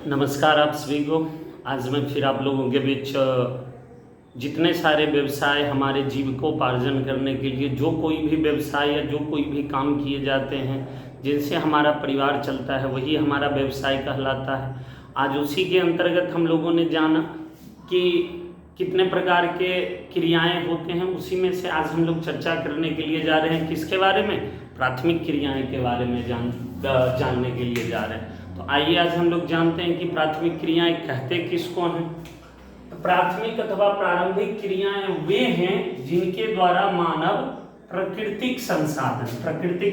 नमस्कार आप सभी को। आज मैं फिर आप लोगों के बीच जितने सारे व्यवसाय हमारे जीविकोपार्जन करने के लिए जो कोई भी व्यवसाय या जो कोई भी काम किए जाते हैं जिनसे हमारा परिवार चलता है वही हमारा व्यवसाय कहलाता है। आज उसी के अंतर्गत हम लोगों ने जाना कि कितने प्रकार के क्रियाएं होते हैं, उसी में से आज हम लोग चर्चा करने के लिए जा रहे हैं। किसके बारे में? प्राथमिक क्रियाएं के बारे में जानने के लिए जा रहे हैं। तो आइए आज हम लोग जानते हैं कि प्राथमिक क्रियाएं कहते किसको हैं। प्राथमिक अथवा प्रारंभिक क्रियाएं वे हैं जिनके द्वारा मानव प्राकृतिक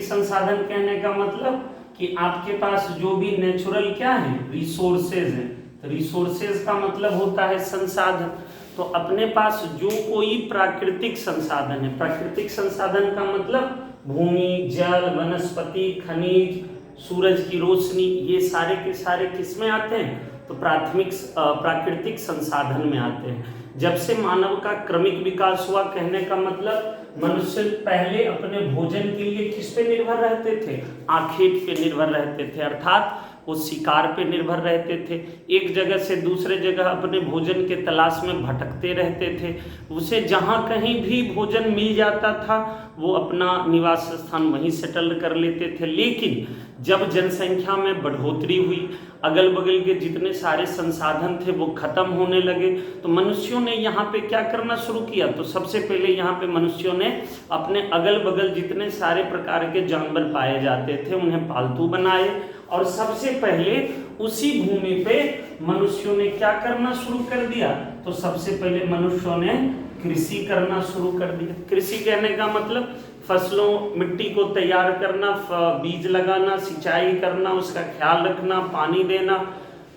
संसाधन कहने का मतलब कि आपके पास जो भी नेचुरल क्या है, रिसोर्सेज है। तो रिसोर्सेज का मतलब होता है संसाधन। तो अपने पास जो कोई प्राकृतिक संसाधन है, प्राकृतिक संसाधन का मतलब भूमि, जल, वनस्पति, खनिज, सूरज की रोशनी, ये सारे के सारे किस में आते हैं? तो प्राकृतिक संसाधन में आते हैं। जब से मानव का क्रमिक विकास हुआ, कहने का मतलब मनुष्य पहले अपने भोजन के लिए किस पे निर्भर रहते थे? आखेट पे निर्भर रहते थे, अर्थात वो शिकार पे निर्भर रहते थे। एक जगह से दूसरे जगह अपने भोजन के तलाश में भटकते रहते थे। उसे जहाँ कहीं भी भोजन मिल जाता था वो अपना निवास स्थान वहीं सेटल कर लेते थे। लेकिन जब जनसंख्या में बढ़ोतरी हुई, अगल बगल के जितने सारे संसाधन थे वो खत्म होने लगे, तो मनुष्यों ने यहाँ पे क्या करना शुरू किया? तो सबसे पहले यहाँ पे मनुष्यों ने अपने अगल बगल जितने सारे प्रकार के जानवर पाए जाते थे उन्हें पालतू बनाए, और सबसे पहले उसी भूमि पे मनुष्यों ने क्या करना शुरू कर दिया? तो सबसे पहले मनुष्यों ने कृषि करना शुरू कर दिया। कृषि कहने का मतलब फसलों, मिट्टी को तैयार करना, बीज लगाना, सिंचाई करना, उसका ख्याल रखना, पानी देना,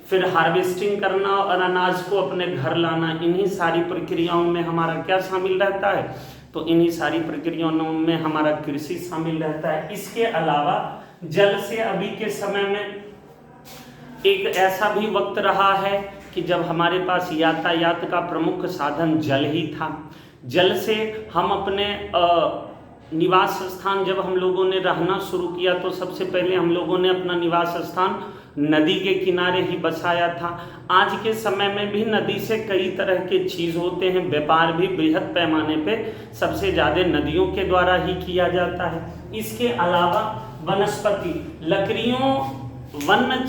फिर हार्वेस्टिंग करना और अनाज को अपने घर लाना। इन्हीं सारी प्रक्रियाओं में हमारा क्या शामिल रहता है? तो इन्हीं सारी प्रक्रियाओं में हमारा कृषि शामिल रहता है। इसके अलावा जल से अभी के समय में एक ऐसा भी वक्त रहा है कि जब हमारे पास यातायात का प्रमुख साधन जल ही था। जल से हम अपने निवास स्थान, जब हम लोगों ने रहना शुरू किया तो सबसे पहले हम लोगों ने अपना निवास स्थान नदी के किनारे ही बसाया था। आज के समय में भी नदी से कई तरह के चीज़ होते हैं। व्यापार भी बृहद पैमाने पे सबसे ज़्यादा नदियों के द्वारा ही किया जाता है। इसके अलावा वनस्पति, लकड़ियों, वन्य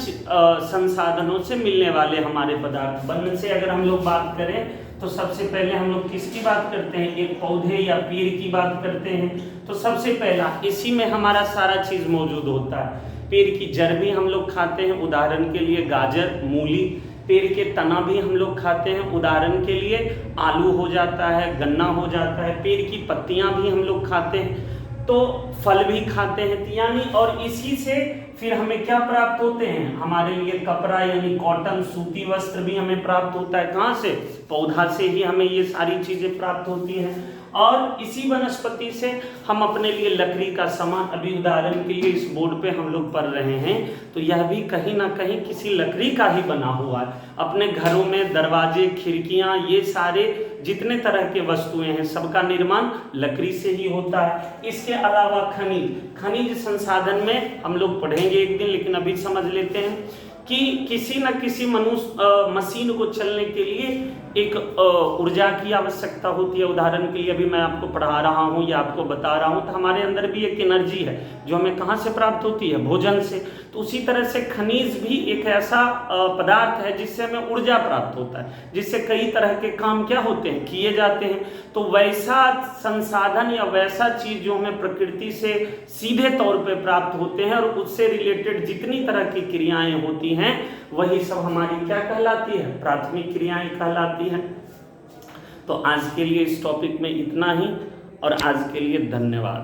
संसाधनों से मिलने वाले हमारे पदार्थ। वन से अगर हम लोग बात करें तो सबसे पहले हम लोग किसकी बात करते हैं? एक पौधे या पेड़ की बात करते हैं। तो सबसे पहला इसी में हमारा सारा चीज़ मौजूद होता है। पेड़ की जड़ भी हम लोग खाते हैं, उदाहरण के लिए गाजर, मूली। पेड़ के तना भी हम लोग खाते हैं, उदाहरण के लिए आलू हो जाता है, गन्ना हो जाता है। पेड़ की पत्तियां भी हम लोग खाते हैं, तो फल भी खाते हैं। यानी और इसी से फिर हमें क्या प्राप्त होते हैं? हमारे लिए कपड़ा यानी कॉटन, सूती वस्त्र भी हमें प्राप्त होता है। कहाँ से? पौधा से ही हमें ये सारी चीजें प्राप्त होती हैं। और इसी वनस्पति से हम अपने लिए लकड़ी का सामान, अभी उदाहरण के लिए इस बोर्ड पे हम लोग पढ़ रहे हैं तो यह भी कहीं ना कहीं किसी लकड़ी का ही बना हुआ है। अपने घरों में दरवाजे, खिड़कियां, ये सारे जितने तरह के वस्तुएं हैं सबका निर्माण लकड़ी से ही होता है। इसके अलावा खनिज संसाधन में हम लोग पढ़ेंगे एक दिन, लेकिन अभी समझ लेते हैं कि किसी न किसी मशीन को चलने के लिए एक ऊर्जा की आवश्यकता होती है। उदाहरण के लिए अभी मैं आपको पढ़ा रहा हूँ या आपको बता रहा हूँ तो हमारे अंदर भी एक एनर्जी है जो हमें कहाँ से प्राप्त होती है? भोजन से। तो उसी तरह से खनिज भी एक ऐसा पदार्थ है जिससे हमें ऊर्जा प्राप्त होता है, जिससे कई तरह के काम क्या होते हैं? किए जाते हैं। तो वैसा संसाधन या वैसा चीज जो हमें प्रकृति से सीधे तौर पर प्राप्त होते हैं और उससे रिलेटेड जितनी तरह की क्रियाएं होती हैं वही सब हमारी क्या कहलाती है? प्राथमिक क्रियाएं कहलाती हैं। तो आज के लिए इस टॉपिक में इतना ही, और आज के लिए धन्यवाद।